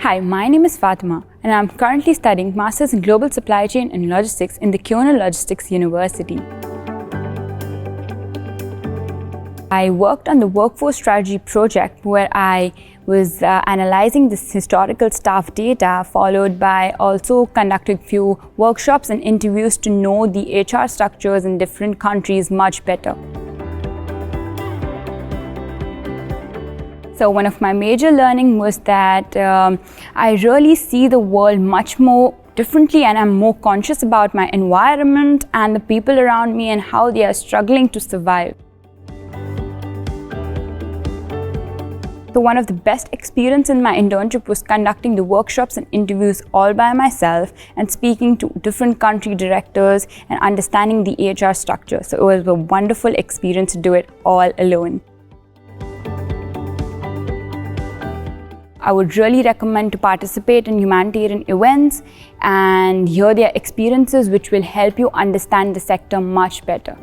Hi, my name is Fatema and I'm currently studying Masters in Global Supply Chain and Logistics in the KLU and Logistics University. I worked on the workforce strategy project where I was analyzing this historical staff data, followed by also conducting few workshops and interviews to know the HR structures in different countries much better. So one of my major learning was that I really see the world much more differently, and I'm more conscious about my environment and the people around me and how they are struggling to survive. So one of the best experiences in my internship was conducting the workshops and interviews all by myself and speaking to different country directors and understanding the HR structure. So it was a wonderful experience to do it all alone. I would really recommend to participate in humanitarian events and hear their experiences, which will help you understand the sector much better.